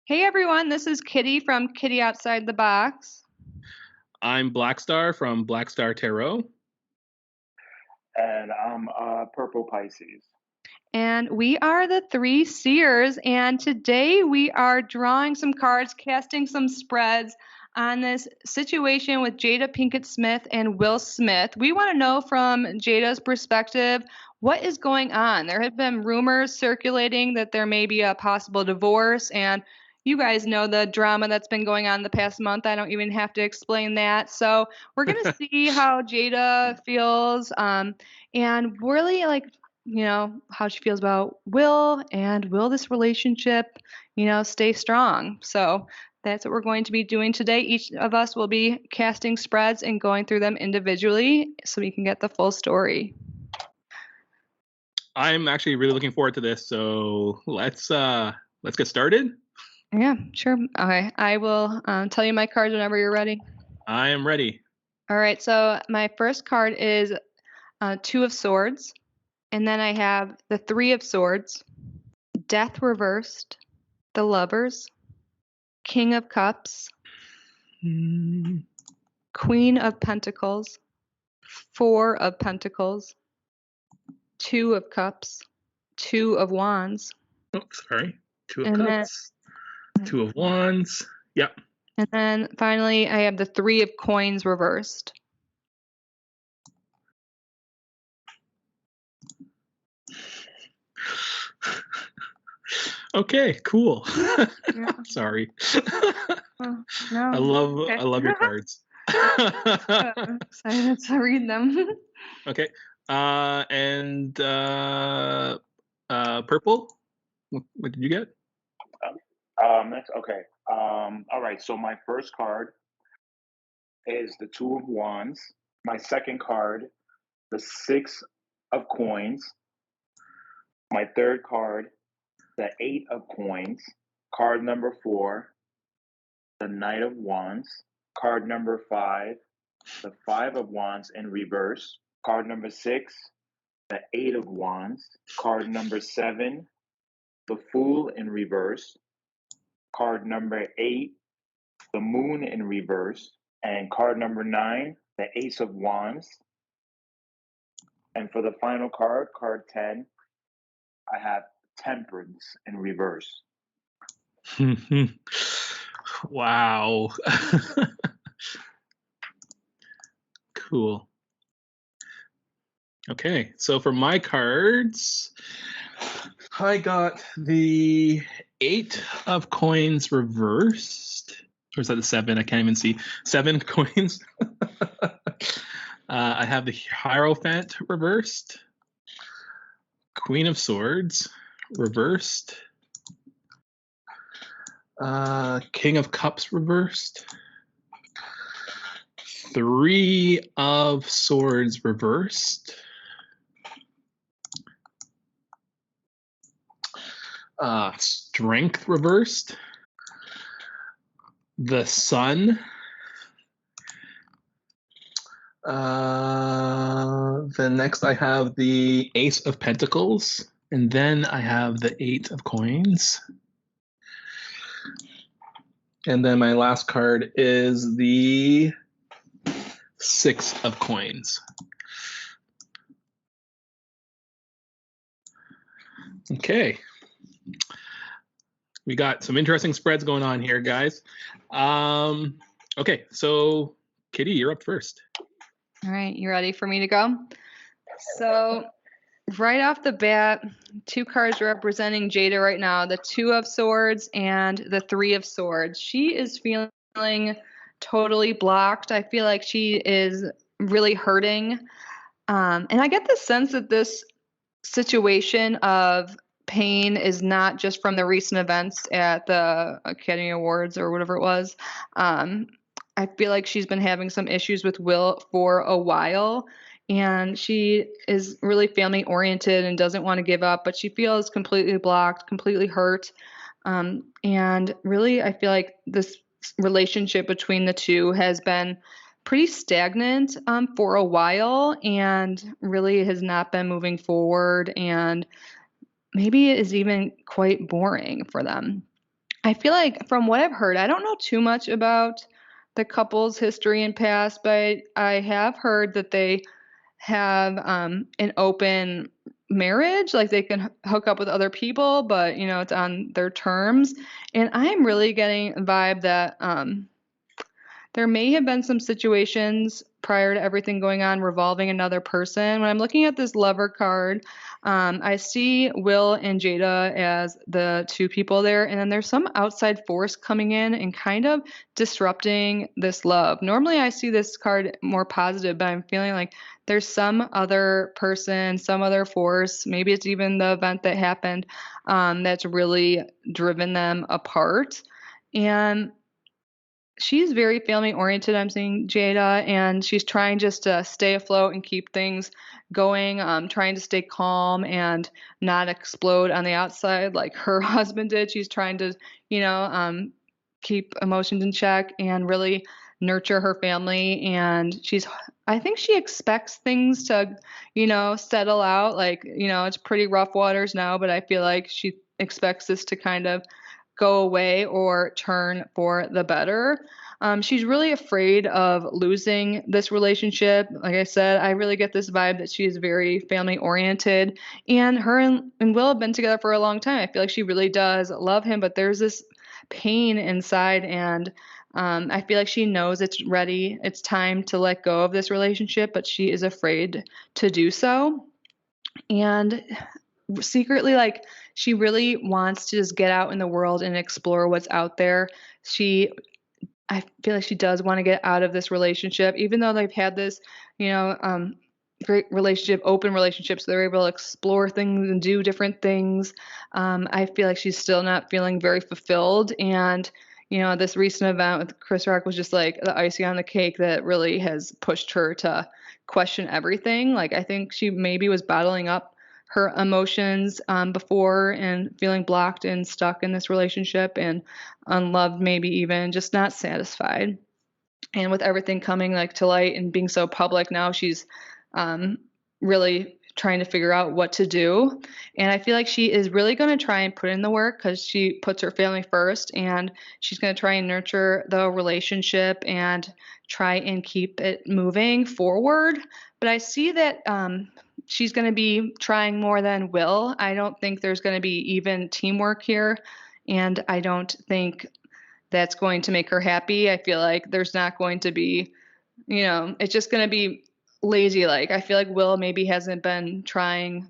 Hey everyone, this is Kitty from Kitty Outside the Box. I'm Blackstar from Blackstar Tarot. And I'm Purple Pisces. And we are the Three Seers, and today we are drawing some cards, casting some spreads on this situation with Jada Pinkett Smith and Will Smith. We want to know from Jada's perspective what is going on. There have been rumors circulating that there may be a possible divorce, and you guys know the drama that's been going on the past month. I don't even have to explain that. So we're going to see how Jada feels and really how she feels about Will and will this relationship, stay strong. So that's what we're going to be doing today. Each of us will be casting spreads and going through them individually so we can get the full story. I'm actually really looking forward to this. So let's get started. Yeah, sure. Okay, I will tell you my cards whenever you're ready. I am ready. All right, so my first card is Two of Swords. And then I have the Three of Swords, Death reversed, the Lovers, King of Cups, Queen of Pentacles, Four of Pentacles, Two of Cups, Two of Wands. Oh, sorry. Two of Cups, Two of Wands. Yep. And then finally, I have the Three of Coins reversed. Okay, cool. Yeah. Sorry. Oh, no. I love your cards. Excited to read them. Okay. And purple. What did you get? Okay. All right. So my first card is the Two of Wands. My second card, the Six of Coins. My third card, the Eight of Coins. Card number 4, the Knight of Wands. Card number 5, the Five of Wands in reverse. Card number 6, the Eight of Wands. Card number 7, the Fool in reverse. Card number 8, the Moon in reverse. And card number 9, the Ace of Wands. And for the final card, card 10, I have Temperance in reverse. Wow. Cool. Okay, so for my cards, I got the Eight of Coins reversed. Or is that the 7? I can't even see. 7 coins. I have the Hierophant reversed. Queen of Swords reversed. King of Cups reversed. Three of Swords reversed. Strength reversed. The Sun. Then next I have the Ace of Pentacles. And then I have the Eight of Coins. And then my last card is the Six of Coins. Okay. We got some interesting spreads going on here, guys. Okay, so Kitty, you're up first. All right, you ready for me to go? So right off the bat, two cards representing Jada right now, the Two of Swords and the Three of Swords. She is feeling totally blocked. I feel like she is really hurting. And I get the sense that this situation of pain is not just from the recent events at the Academy Awards or whatever it was. I feel like she's been having some issues with Will for a while, and she is really family oriented and doesn't want to give up, but she feels completely blocked, completely hurt. And really, I feel like this relationship between the two has been pretty stagnant for a while and really has not been moving forward, and maybe it is even quite boring for them. I feel like from what I've heard, I don't know too much about the couple's history and past, but I have heard that they have an open marriage, like they can hook up with other people, but it's on their terms. And I'm really getting a vibe that there may have been some situations prior to everything going on revolving another person. When I'm looking at this lover card, I see Will and Jada as the two people there, and then there's some outside force coming in and kind of disrupting this love. Normally, I see this card more positive, but I'm feeling like there's some other person, some other force, maybe it's even the event that happened that's really driven them apart. And she's very family oriented. I'm seeing Jada, and she's trying just to stay afloat and keep things going, trying to stay calm and not explode on the outside like her husband did. She's trying to, keep emotions in check and really nurture her family. And I think she expects things to, settle out. Like, it's pretty rough waters now, but I feel like she expects this to kind of go away or turn for the better. She's really afraid of losing this relationship. Like I said, I really get this vibe that she is very family oriented, and her and Will have been together for a long time. I feel like she really does love him, but there's this pain inside, and I feel like she knows it's ready. It's time to let go of this relationship, but she is afraid to do so. And secretly, like, she really wants to just get out in the world and explore what's out there. I feel like she does want to get out of this relationship, even though they've had this, great relationship, open relationship, so they're able to explore things and do different things. I feel like she's still not feeling very fulfilled. And, this recent event with Chris Rock was just like the icing on the cake that really has pushed her to question everything. Like, I think she maybe was bottling up her emotions before and feeling blocked and stuck in this relationship and unloved, maybe even just not satisfied. And with everything coming like to light and being so public now, she's really trying to figure out what to do. And I feel like she is really going to try and put in the work because she puts her family first, and she's going to try and nurture the relationship and try and keep it moving forward. But I see that she's going to be trying more than Will. I don't think there's going to be even teamwork here. And I don't think that's going to make her happy. I feel like there's not going to be, it's just going to be lazy. Like, I feel like Will maybe hasn't been trying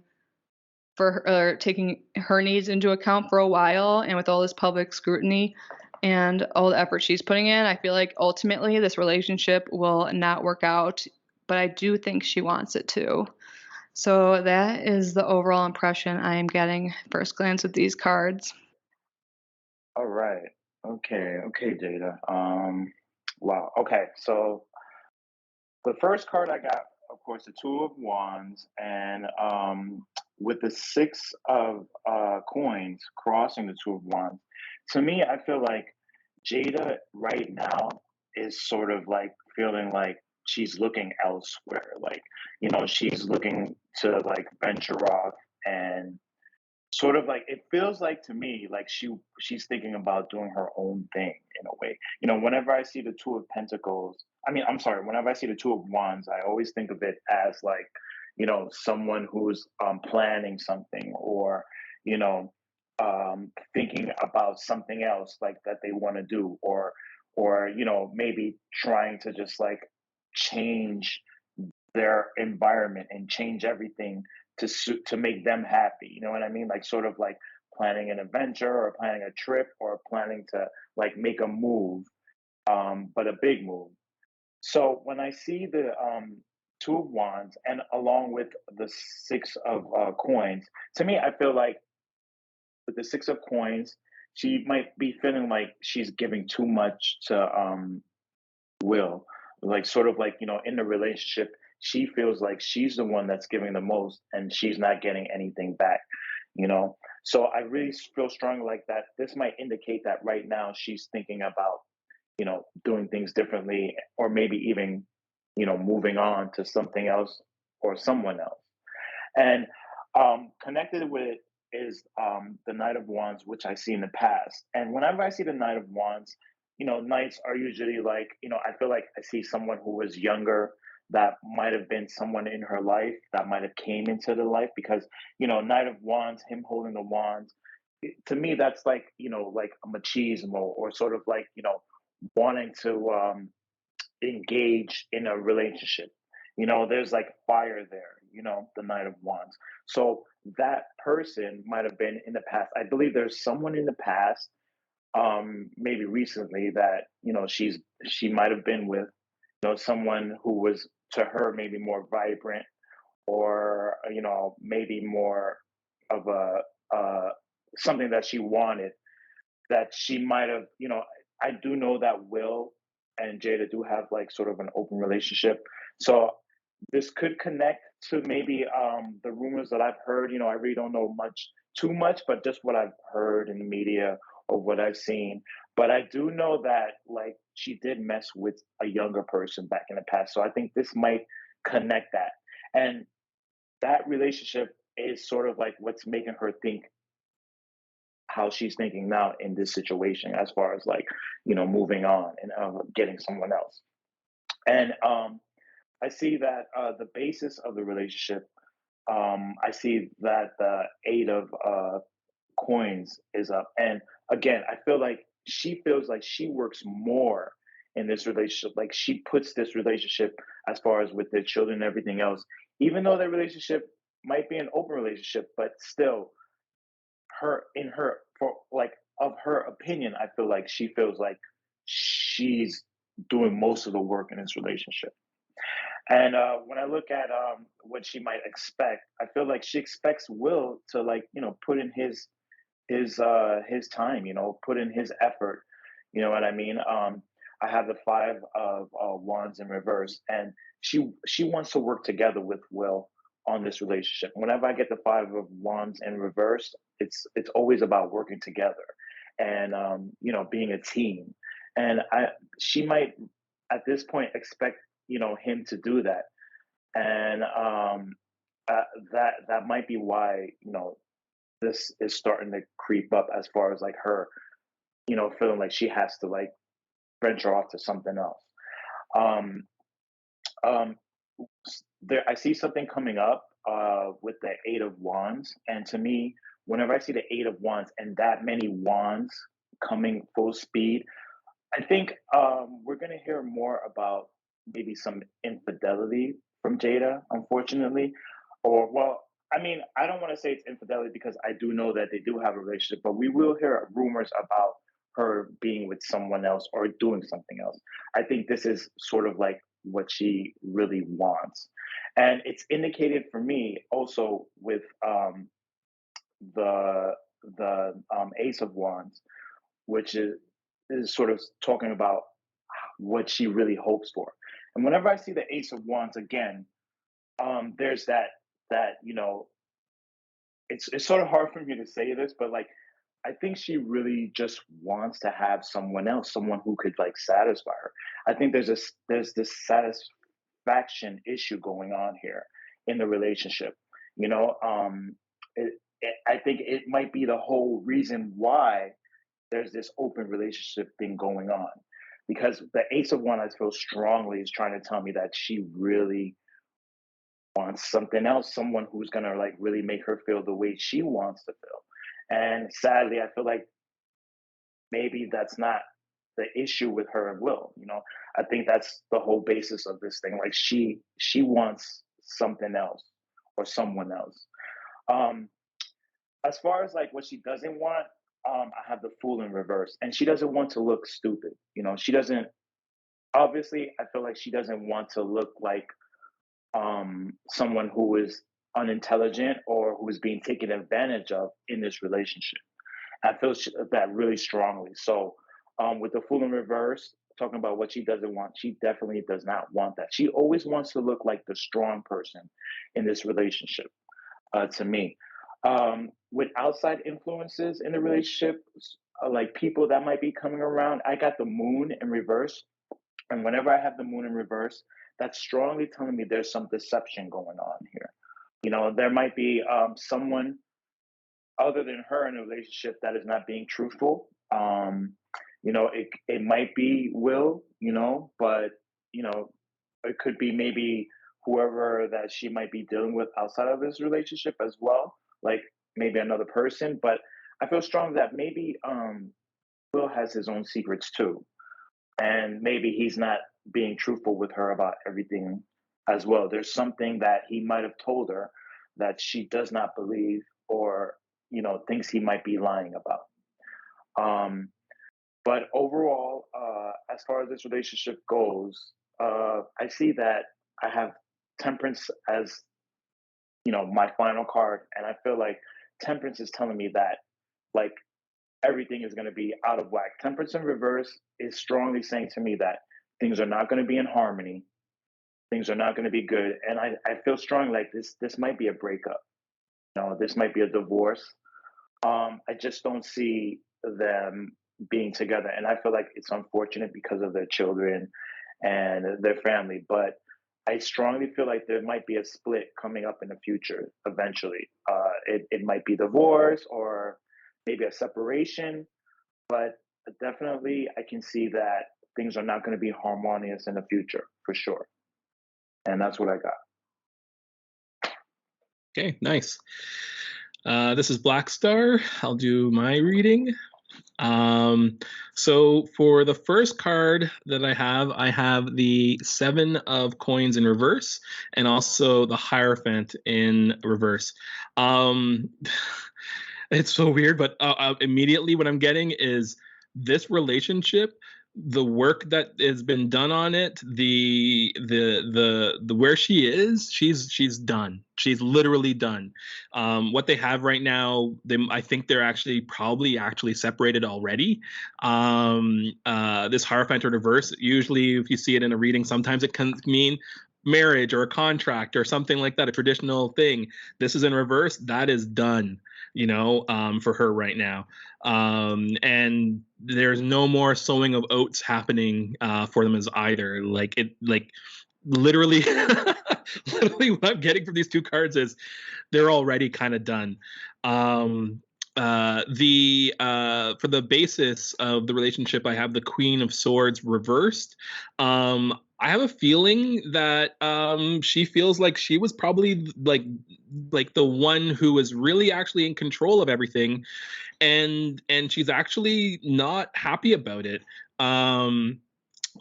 for her, or taking her needs into account for a while. And with all this public scrutiny and all the effort she's putting in, I feel like ultimately this relationship will not work out. But I do think she wants it to. So that is the overall impression I am getting first glance with these cards. All right. Okay, Jada. Wow. Okay, so the first card I got, of course, the Two of Wands, and with the Six of Coins crossing the Two of Wands. To me, I feel like Jada right now is sort of like feeling like she's looking elsewhere. Like, she's looking to like venture off and sort of like it feels like to me like she's thinking about doing her own thing in a way. Whenever I see the Two of Pentacles, I'm sorry, whenever I see the Two of Wands, I always think of it as like, someone who's planning something, or you know thinking about something else like that they want to do, or maybe trying to just like change their environment and change everything to make them happy. You know what I mean? Like, sort of like planning an adventure or planning a trip or planning to like make a move, but a big move. So when I see the Two of Wands and along with the Six of Coins, to me, I feel like with the Six of Coins, she might be feeling like she's giving too much to Will. Like, sort of like, in the relationship, she feels like she's the one that's giving the most and she's not getting anything back, So I really feel strongly like that. This might indicate that right now she's thinking about, doing things differently, or maybe even, moving on to something else or someone else. And connected with is the Knight of Wands, which I see in the past. And whenever I see the Knight of Wands, knights are usually like, I feel like I see someone who was younger that might have been someone in her life that might have came into the life because, Knight of Wands, him holding the wands, to me, that's like, like a machismo or sort of like, wanting to engage in a relationship. There's like fire there, the Knight of Wands. So that person might have been in the past. I believe there's someone in the past, maybe recently that, she might have been with, someone who was to her maybe more vibrant or, maybe more of a, something that she wanted that she might have, I do know that Will and Jada do have like sort of an open relationship. So this could connect to maybe the rumors that I've heard. I really don't know too much, but just what I've heard in the media or what I've seen. But I do know that like she did mess with a younger person back in the past. So I think this might connect that. And that relationship is sort of like what's making her think how she's thinking now in this situation as far as like moving on and getting someone else. And I see that the basis of the relationship, I see that the eight of coins is up. And again, I feel like she feels like she works more in this relationship, like she puts this relationship as far as with their children and everything else, even though their relationship might be an open relationship, but still her in her for like of her opinion, I feel like she feels like she's doing most of the work in this relationship. And when I look at what she might expect, I feel like she expects Will to like put in his time, put in his effort. You know what I mean? I have the five of wands in reverse, and she wants to work together with Will on this relationship. Whenever I get the five of wands in reverse, it's always about working together and being a team. And she might at this point expect him to do that, and that might be why this is starting to creep up as far as like her feeling like she has to like venture off to something else. um um there I see something coming up with the eight of wands, and to me, whenever I see the eight of wands and that many wands coming full speed, I think we're going to hear more about maybe some infidelity from Jada, unfortunately. Or, well, I mean, I don't want to say it's infidelity because I do know that they do have a relationship, but we will hear rumors about her being with someone else or doing something else. I think this is sort of like what she really wants. And it's indicated for me also with the Ace of Wands, which is sort of talking about what she really hopes for. And whenever I see the Ace of Wands again, there's that it's sort of hard for me to say this, but like I think she really just wants to have someone else, someone who could like satisfy her. I think there's this satisfaction issue going on here in the relationship. You know, I think it might be the whole reason why there's this open relationship thing going on, because the Ace of Wands, I feel strongly, is trying to tell me that she really wants something else, someone who's gonna like really make her feel the way she wants to feel. And sadly, I feel like maybe that's not the issue with her and Will. I think that's the whole basis of this thing. Like she wants something else or someone else. Um, as far as like what she doesn't want, I have the Fool in reverse, and she doesn't want to look stupid. She doesn't. Obviously, I feel like she doesn't want to look like someone who is unintelligent or who is being taken advantage of in this relationship. I feel that really strongly. So, with the Fool in reverse, talking about what she doesn't want, she definitely does not want that. She always wants to look like the strong person in this relationship. To me, with outside influences in the relationship, like people that might be coming around, I got the Moon in reverse, and whenever I have the Moon in reverse, that's strongly telling me there's some deception going on here. There might be someone other than her in a relationship that is not being truthful. It might be Will, but it could be maybe whoever that she might be dealing with outside of this relationship as well, like maybe another person. But I feel strong that maybe Will has his own secrets too, and maybe he's not being truthful with her about everything as well. There's something that he might have told her that she does not believe, or thinks he might be lying about. But overall, as far as this relationship goes, I see that I have Temperance as my final card, and I feel like Temperance is telling me that like everything is going to be out of whack. Temperance in reverse is strongly saying to me that things are not going to be in harmony. Things are not going to be good, and I feel strong like this might be a breakup. This might be a divorce. I just don't see them being together, and I feel like it's unfortunate because of their children and their family. But I strongly feel like there might be a split coming up in the future eventually. It might be divorce or maybe a separation, but definitely I can see that things are not going to be harmonious in the future for sure. And that's what I got. Okay, nice. This is Black Star. I'll do my reading. So for the first card that I have the 7 of Coins in reverse, and also the Hierophant in reverse. It's so weird, but immediately what I'm getting is this relationship, the work that has been done on it, the where she is, she's done. She's literally done. What they have right now, I think they're probably separated already. This Hierophant in reverse, usually if you see it in a reading, sometimes it can mean marriage or a contract or something like that, a traditional thing. This is in reverse. That is done, for her right now. And there's no more sowing of oats happening for them as either. Literally, literally what I'm getting from these two cards is they're already kind of done. For the basis of the relationship, I have the Queen of Swords reversed. I have a feeling that she feels like she was probably like the one who was really actually in control of everything, and she's actually not happy about it.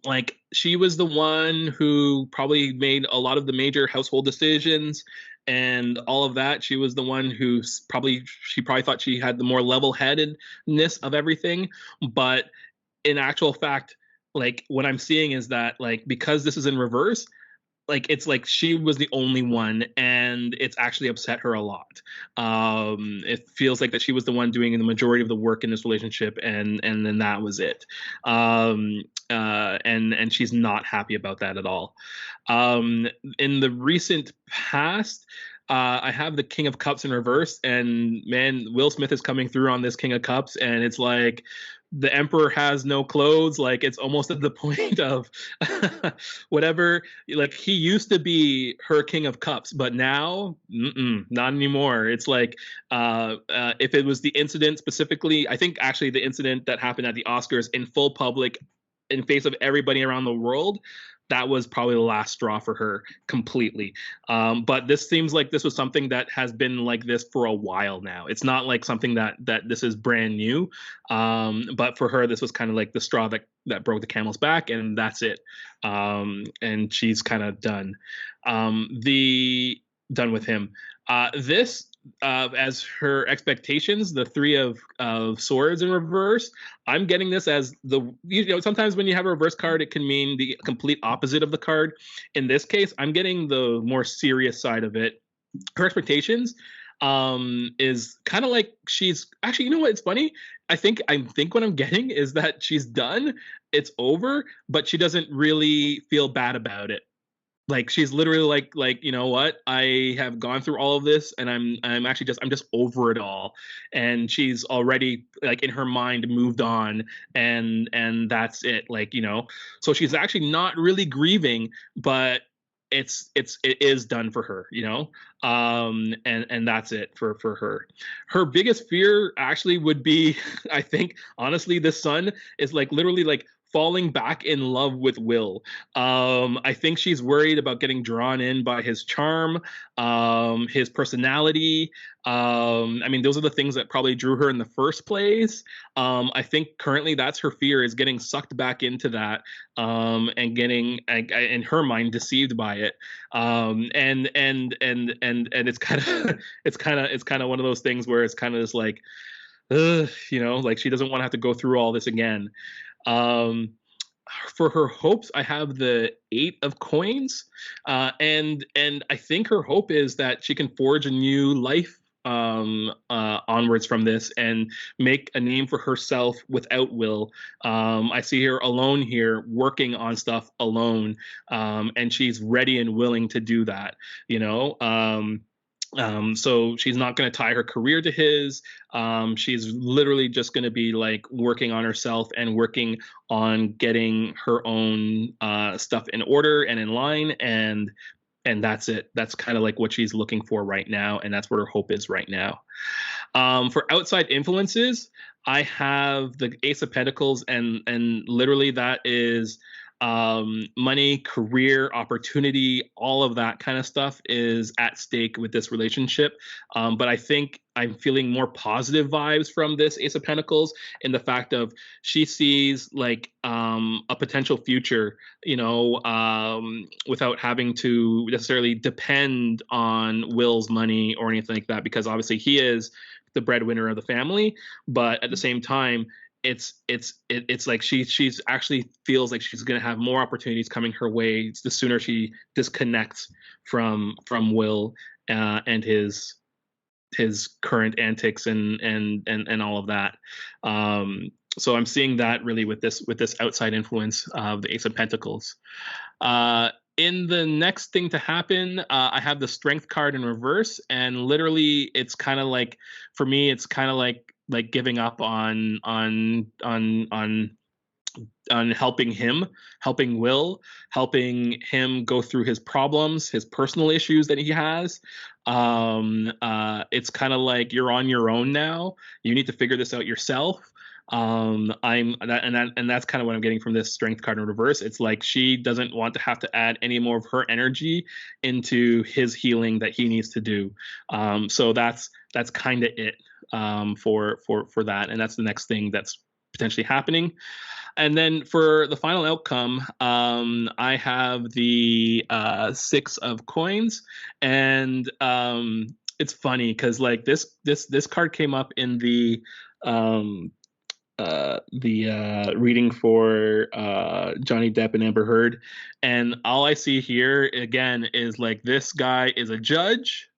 Like she was the one who probably made a lot of the major household decisions and all of that. She was the one who probably thought she had the more level-headedness of everything, but in actual fact, like what I'm seeing is that like because this is in reverse, like it's like she was the only one, and it's actually upset her a lot. It feels like that she was the one doing the majority of the work in this relationship, and then that was it. And she's not happy about that at all. In the recent past, I have the King of Cups in reverse, and man, Will Smith is coming through on this King of Cups, and it's like the Emperor has no clothes. Like it's almost at the point of whatever. Like he used to be her King of Cups, but now, not anymore. It's like if it was the incident specifically, I think actually the incident that happened at the Oscars in full public, in face of everybody around the world, that was probably the last straw for her completely. But this seems like this was something that has been like this for a while now. It's not like something that this is brand new. But for her, this was kind of like the straw that broke the camel's back, and that's it. And she's kind of done. Done with him. This as her expectations, the 3 of Swords in reverse, I'm getting this as sometimes when you have a reverse card, it can mean the complete opposite of the card. In this case, I'm getting the more serious side of it. Her expectations is kind of like she's actually, you know what? It's funny. I think what I'm getting is that she's done. It's over, but she doesn't really feel bad about it. Like she's literally like you know what, I have gone through all of this, and I'm just over it all, and she's already like in her mind moved on, and that's it, so she's actually not really grieving, but it is done for her, And that's it for her. Her biggest fear actually would be, I think, honestly, the sun is like literally like falling back in love with Will. I think she's worried about getting drawn in by his charm, his personality. I mean, those are the things that probably drew her in the first place. I think currently that's her fear, is getting sucked back into that, and getting, in her mind, deceived by it. And it's kind of it's kind of one of those things where it's kind of just like, like she doesn't want to have to go through all this again. Um, for her hopes, I have the 8 of coins, and I think her hope is that she can forge a new life onwards from this and make a name for herself without Will. I see her alone here, working on stuff alone, and she's ready and willing to do that. So she's not going to tie her career to his. She's literally just going to be like working on herself and working on getting her own stuff in order and in line, and that's it. That's kind of like what she's looking for right now, and that's what her hope is right now. For outside influences, I have the Ace of Pentacles, and literally that is money, career, opportunity, all of that kind of stuff is at stake with this relationship. But I think I'm feeling more positive vibes from this Ace of Pentacles, in the fact of she sees like a potential future, without having to necessarily depend on Will's money or anything like that, because obviously he is the breadwinner of the family. But at the same time, it's like she's actually feels like she's going to have more opportunities coming her way the sooner she disconnects from Will and his current antics and all of that. So I'm seeing that really with this outside influence of the Ace of Pentacles. In the next thing to happen, I have the Strength card in reverse, and literally it's kind of like, for me, it's kind of like giving up on helping Will, helping him go through his problems, his personal issues that he has. It's kind of like, you're on your own now. You need to figure this out yourself. That's kind of what I'm getting from this Strength card in reverse. It's like she doesn't want to have to add any more of her energy into his healing that he needs to do. So that's kind of it for that, and that's the next thing that's potentially happening. And then for the final outcome, I have the 6 of coins, and it's funny because like this card came up in the reading for Johnny Depp and Amber Heard, and all I see here again is like, this guy is a judge,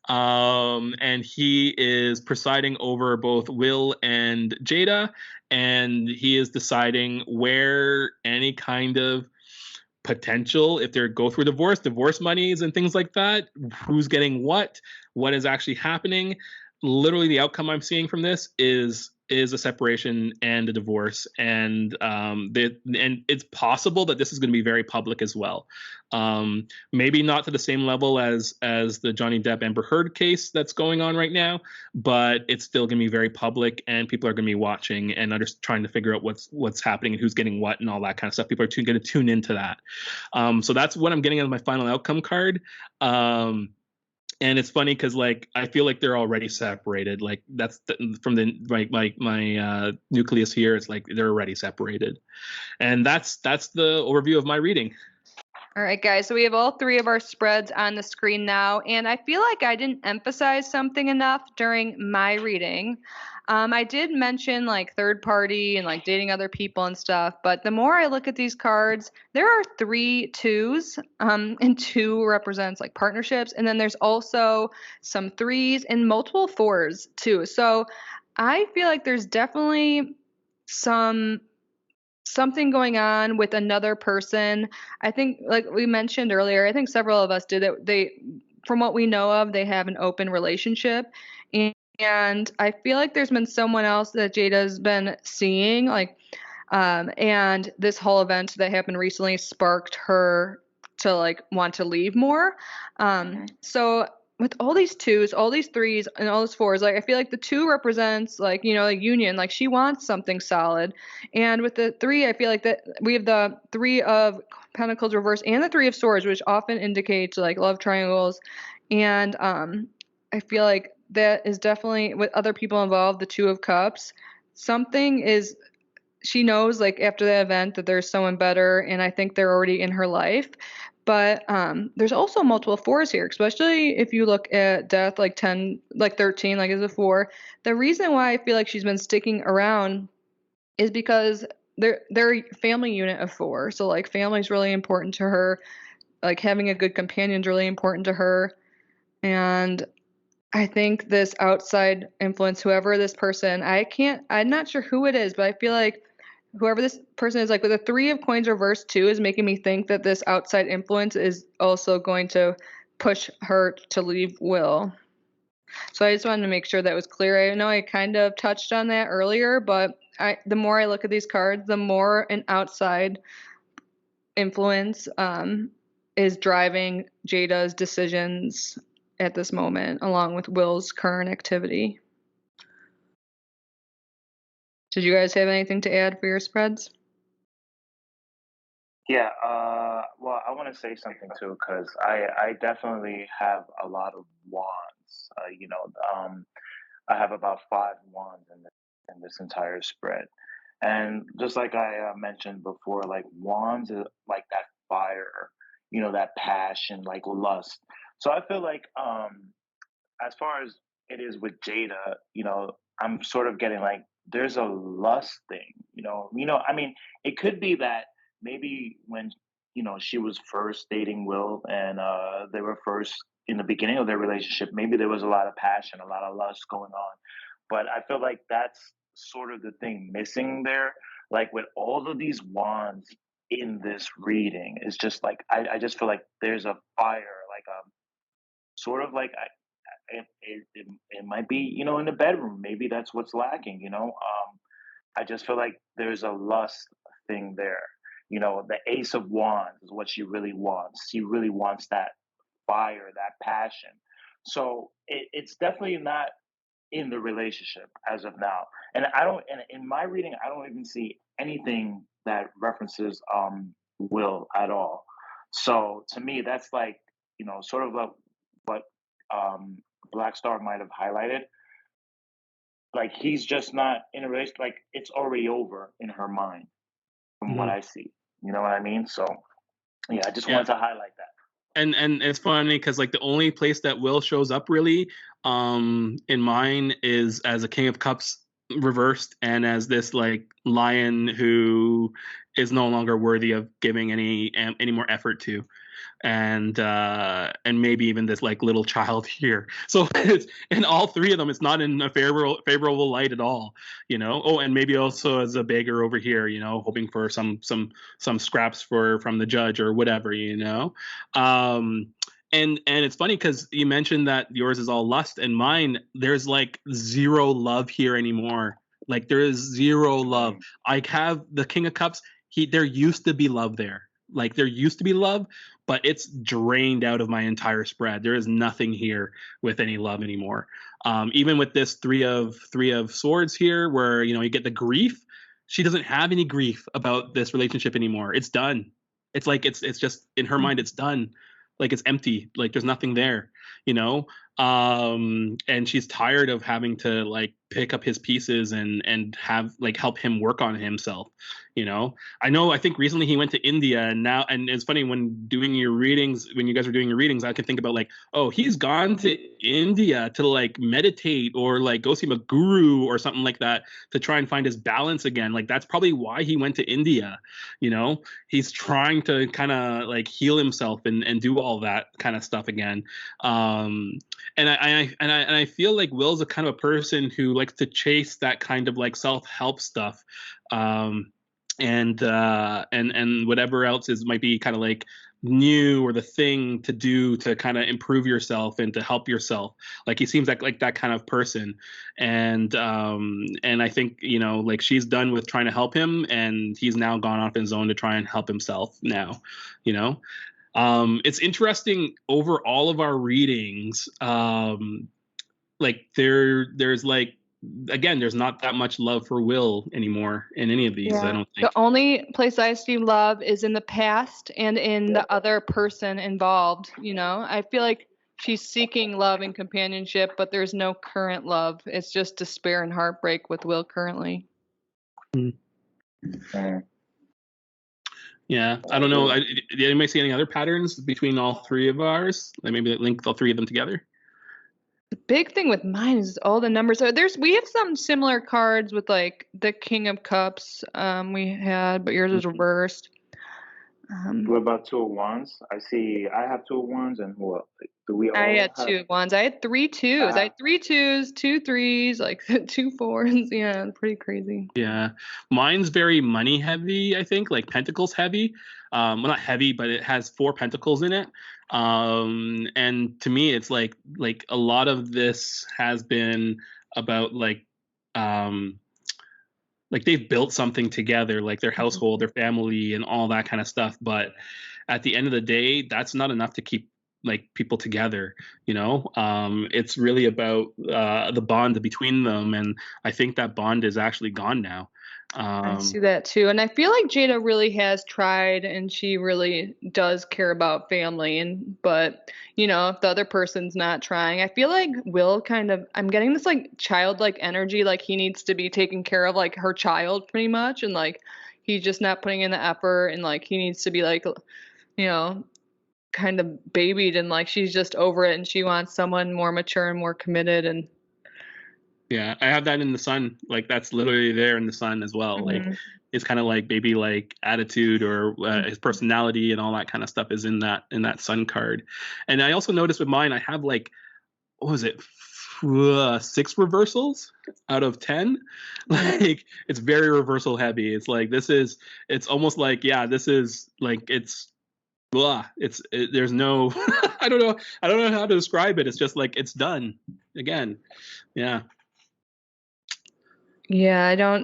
and he is presiding over both Will and Jada, and he is deciding where any kind of potential, if they go through divorce monies and things like that, who's getting what is actually happening. Literally the outcome I'm seeing from this is a separation and a divorce, and it's possible that this is going to be very public as well. Maybe not to the same level as the Johnny Depp Amber Heard case that's going on right now, but it's still going to be very public, and people are going to be watching and just trying to figure out what's happening and who's getting what and all that kind of stuff. People are going to tune into that. So that's what I'm getting as my final outcome card. And it's funny because like I feel like they're already separated. Like that's from my nucleus here. It's like they're already separated, and that's the overview of my reading. All right, guys. So we have all 3 of our spreads on the screen now, and I feel like I didn't emphasize something enough during my reading. I did mention like third party and like dating other people and stuff, but the more I look at these cards, there are 3 2s, and 2 represents like partnerships, and then there's also some 3s and multiple 4s too. So I feel like there's definitely something going on with another person. I think, like we mentioned earlier, I think several of us did it. From what we know of, they have an open relationship. And I feel like there's been someone else that Jada's been seeing, like, and this whole event that happened recently sparked her to like want to leave more. So with all these twos, all these threes, and all these fours, like I feel like the two represents like, you know, like union, like she wants something solid. And with the three, I feel like that we have the three of pentacles reversed and the three of swords, which often indicates like love triangles. And I feel like that is definitely with other people involved, the two of cups. Something is she knows like after the event that there's someone better, and I think they're already in her life. But there's also multiple fours here, especially if you look at death, like 10, like 13, like as a four. The reason why I feel like she's been sticking around is because they're a family unit of four. So like family's really important to her. Like having a good companion's really important to her. And I think this outside influence, whoever this person, I'm not sure who it is, but I feel like whoever this person is, like with the three of coins reversed too, is making me think that this outside influence is also going to push her to leave Will. So I just wanted to make sure that was clear. I know I kind of touched on that earlier, but the more I look at these cards, the more an outside influence is driving Jada's decisions at this moment, along with Will's current activity. Did you guys have anything to add for your spreads? Yeah, well, I want to say something too, because I definitely have a lot of wands. I have about 5 wands in this entire spread. And just like I mentioned before, like wands is like that fire, that passion, like lust. So I feel like as far as it is with Jada, I'm sort of getting like there's a lust thing, I mean, it could be that maybe when she was first dating Will and they were first in the beginning of their relationship, maybe there was a lot of passion, a lot of lust going on. But I feel like that's sort of the thing missing there. Like with all of these wands in this reading, it's just like I just feel like there's a fire, like a sort of like it might be in the bedroom, maybe that's what's lacking. I just feel like there's a lust thing there. The ace of wands is what she really wants. She really wants that fire, that passion. So it's definitely not in the relationship as of now. And I don't, and in my reading, I don't even see anything that references Will at all. So to me, that's like, sort of like what um, Black Star might have highlighted. Like he's just not in a relationship. Like it's already over in her mind, from what Mhm. I see. You know what I mean? So yeah, I just Yeah. wanted to highlight that. And it's funny because like the only place that Will shows up really in mine is as a King of Cups reversed and as this like lion who is no longer worthy of giving any more effort to, and maybe even this like little child here. So it's in all three of them, it's not in a favorable light at all, Oh, and maybe also as a beggar over here, hoping for some scraps from the judge or whatever, And it's funny because you mentioned that yours is all lust and mine there's like zero love here anymore. Like there is zero love. I have the King of Cups. There used to be love there. Like there used to be love, but it's drained out of my entire spread. There is nothing here with any love anymore. Even with this three of swords here, where you get the grief. She doesn't have any grief about this relationship anymore. It's done. It's like it's just in her mind. It's done. Like it's empty. Like there's nothing there. You know. And she's tired of having to like pick up his pieces and have like help him work on himself. I think recently he went to India and it's funny when you guys were doing your readings, I could think about like, oh, he's gone to India to like meditate or like go see a guru or something like that to try and find his balance again. Like that's probably why he went to India. He's trying to kind of like heal himself and do all that kind of stuff again. And I feel like Will's a kind of a person who likes to chase that kind of like self-help stuff. And whatever else might be kind of like new or the thing to do to kind of improve yourself and to help yourself. Like he seems like that kind of person. And I think like she's done with trying to help him and he's now gone off his own to try and help himself now. It's interesting over all of our readings. Like there's like, again, there's not that much love for Will anymore in any of these. I don't think. The only place I see love is in the past and in the other person involved. I feel like she's seeking love and companionship, but there's no current love. It's just despair and heartbreak with Will currently. Yeah, I don't know. Did anybody see any other patterns between all three of ours? Like maybe link all three of them together? The big thing with mine is all the numbers. So we have some similar cards with like the King of Cups we had, but yours is reversed. What about 2 of Wands? I have 2 of Wands, and who else? Do we all I had have... 2 of Wands. I had 3 twos. I had 3 twos, 2 threes, like 2 fours. Yeah, pretty crazy. Yeah, mine's very money heavy. I think like Pentacles heavy. Well, not heavy, but it has 4 Pentacles in it. And to me, it's like a lot of this has been about like they've built something together, like their household, their family, and all that kind of stuff. But at the end of the day, that's not enough to keep like people together. It's really about the bond between them, and I think that bond is actually gone now. I see that too, and I feel like Jada really has tried, and she really does care about family. But if the other person's not trying, I feel like Will I'm getting this like childlike energy, like he needs to be taking care of like her child pretty much, and like he's just not putting in the effort, and like he needs to be like, kind of babied, and like she's just over it, and she wants someone more mature and more committed. And yeah, I have that in the sun. Like that's literally there in the sun as well. Like it's kind of like baby like attitude or his personality and all that kind of stuff is in that sun card. And I also noticed with mine, I have like, what was it? 6 reversals out of 10. Like it's very reversal heavy. It's like it's almost like, yeah, this is like blah. There's no I don't know how to describe it. It's just like it's done again. Yeah. Yeah,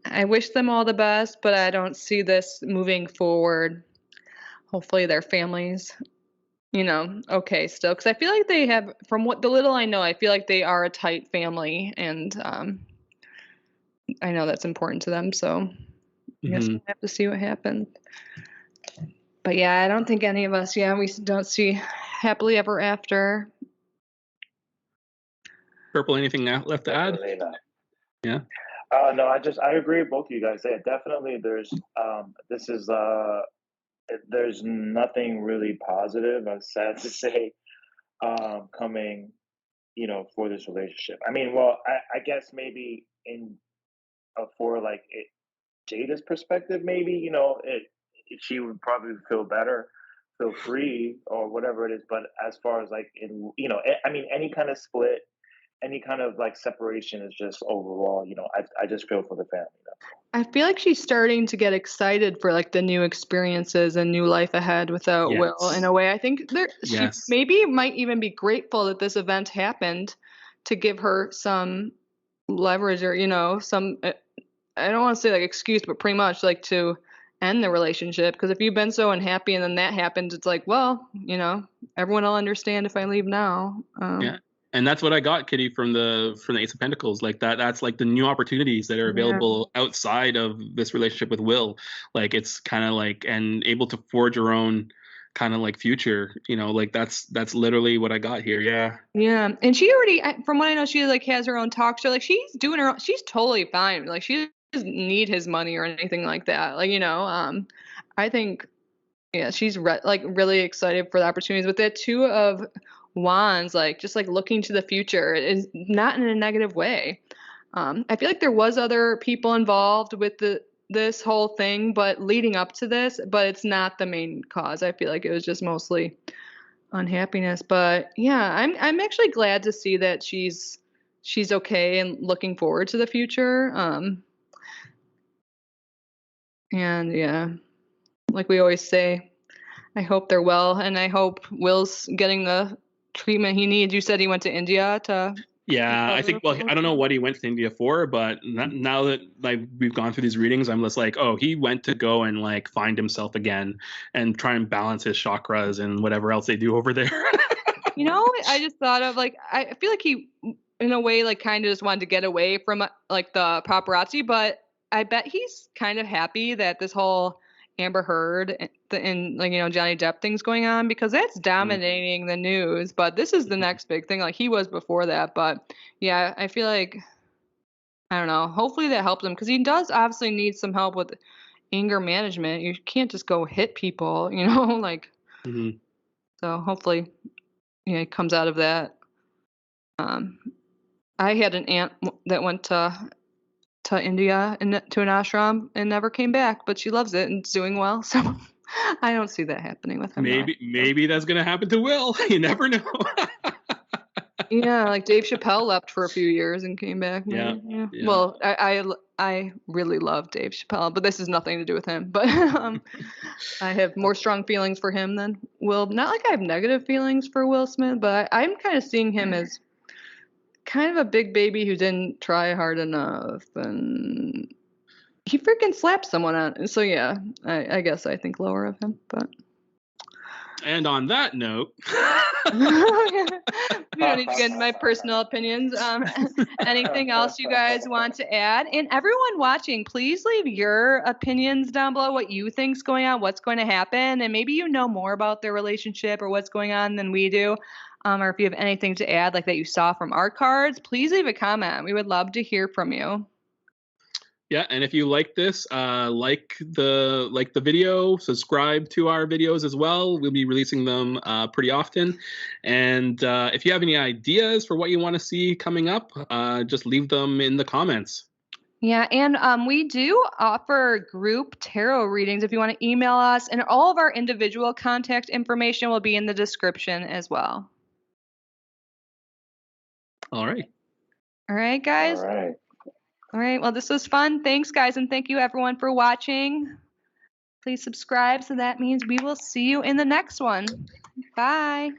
I wish them all the best, but I don't see this moving forward. Hopefully their families, okay still. Because I feel like they have, from what the little I know, I feel like they are a tight family, and I know that's important to them. So I guess we'll have to see what happens. But yeah, I don't think any of us, we don't see happily ever after. Purple, anything left to add? Yeah. No, I agree with both of you guys. Yeah, definitely. There's there's nothing really positive. I'm sad to say, coming, for this relationship. I mean, well, I guess maybe for like Jada's perspective, maybe she would probably feel better, feel free, or whatever it is. But as far as like I mean, any kind of split, any kind of like separation is just overall, I just feel for the family. I feel like she's starting to get excited for like the new experiences and new life ahead without Will in a way. I think she maybe might even be grateful that this event happened to give her some leverage or, some, I don't want to say like excuse, but pretty much like to end the relationship. Because if you've been so unhappy and then that happens, it's like, well, everyone will understand if I leave now. Yeah. And that's what I got, Kitty, from the Ace of Pentacles. Like that's like the new opportunities that are available outside of this relationship with Will. Like it's kind of like, and able to forge your own kind of like future, like that's literally what I got here. Yeah. Yeah. And she already, from what I know, she like has her own talk show. Like she's doing her own, she's totally fine. Like she doesn't need his money or anything like that. Like, I think, she's really excited for the opportunities with the 2 of Wands, like just like looking to the future is not in a negative way. I feel like there was other people involved with this whole thing, but leading up to this, but it's not the main cause. I feel like it was just mostly unhappiness. But yeah, I'm actually glad to see that she's okay and looking forward to the future. And yeah, like we always say, I hope they're well, and I hope Will's getting the treatment he needs. You said he went to India to. Yeah, I think. Well, I don't know what he went to India for, but now that like we've gone through these readings, I'm just like, oh, he went to go and like find himself again and try and balance his chakras and whatever else they do over there. You know, I just thought of like I feel like he, in a way, like kind of just wanted to get away from like the paparazzi, but I bet he's kind of happy that this whole Amber Heard and like, you know, Johnny Depp thing's going on, because that's dominating the news. But this is the next big thing. Like he was before that, but yeah, I feel like, I don't know. Hopefully that helps him, because he does obviously need some help with anger management. You can't just go hit people, you know, like. Mm-hmm. So hopefully, yeah, he comes out of that. I had an aunt that went to India and to an ashram and never came back, but she loves it and it's doing well. So I don't see that happening with him. Maybe that's gonna happen to Will. You never know. Yeah, like Dave Chappelle left for a few years and came back. Yeah. Well, I really love Dave Chappelle, but this has nothing to do with him. But I have more strong feelings for him than Will. Not like I have negative feelings for Will Smith, but I'm kind of seeing him as kind of a big baby who didn't try hard enough, and he freaking slapped someone out. So yeah, I guess I think lower of him. But and on that note, we don't need to get into my personal opinions. Anything else you guys want to add? And everyone watching, please leave your opinions down below. What you think's going on, what's going to happen, and maybe you know more about their relationship or what's going on than we do. Or if you have anything to add, like that you saw from our cards, please leave a comment. We would love to hear from you. Yeah, and if you like this, like the video, subscribe to our videos as well. We'll be releasing them pretty often. And if you have any ideas for what you want to see coming up, just leave them in the comments. Yeah, and we do offer group tarot readings if you want to email us, and all of our individual contact information will be in the description as well. All right. All right, guys. All right. Well, this was fun. Thanks, guys, and thank you everyone for watching. Please subscribe, so that means we will see you in the next one. Bye.